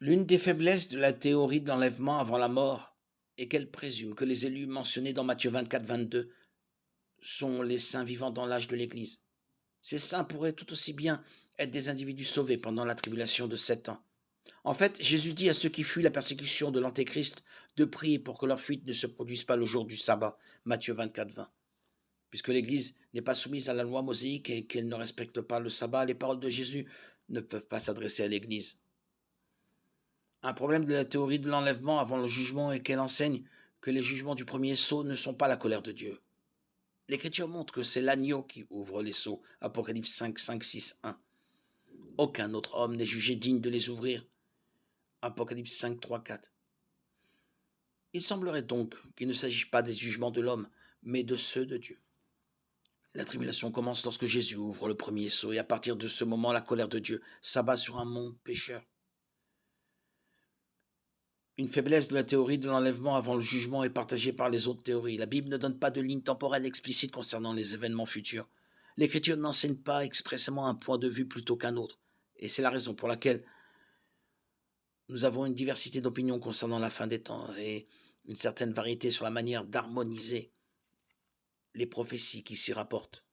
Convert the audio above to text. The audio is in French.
L'une des faiblesses de la théorie de l'enlèvement avant la mort est qu'elle présume que les élus mentionnés dans Matthieu 24-22 sont les saints vivant dans l'âge de l'Église. Ces saints pourraient tout aussi bien être des individus sauvés pendant la tribulation de 7 ans. En fait, Jésus dit à ceux qui fuient la persécution de l'Antéchrist de prier pour que leur fuite ne se produise pas le jour du sabbat, Matthieu 24-20. Puisque l'Église n'est pas soumise à la loi mosaïque et qu'elle ne respecte pas le sabbat, les paroles de Jésus ne peuvent pas s'adresser à l'Église. Un problème de la théorie de l'enlèvement avant le jugement est qu'elle enseigne que les jugements du premier sceau ne sont pas la colère de Dieu. L'Écriture montre que c'est l'agneau qui ouvre les sceaux, Apocalypse 5, 5, 6, 1. Aucun autre homme n'est jugé digne de les ouvrir, Apocalypse 5, 3, 4. Il semblerait donc qu'il ne s'agisse pas des jugements de l'homme, mais de ceux de Dieu. La tribulation commence lorsque Jésus ouvre le premier sceau, et à partir de ce moment, la colère de Dieu s'abat sur un monde pécheur. Une faiblesse de la théorie de l'enlèvement avant le jugement est partagée par les autres théories. La Bible ne donne pas de ligne temporelle explicite concernant les événements futurs. L'Écriture n'enseigne pas expressément un point de vue plutôt qu'un autre. Et c'est la raison pour laquelle nous avons une diversité d'opinions concernant la fin des temps et une certaine variété sur la manière d'harmoniser les prophéties qui s'y rapportent.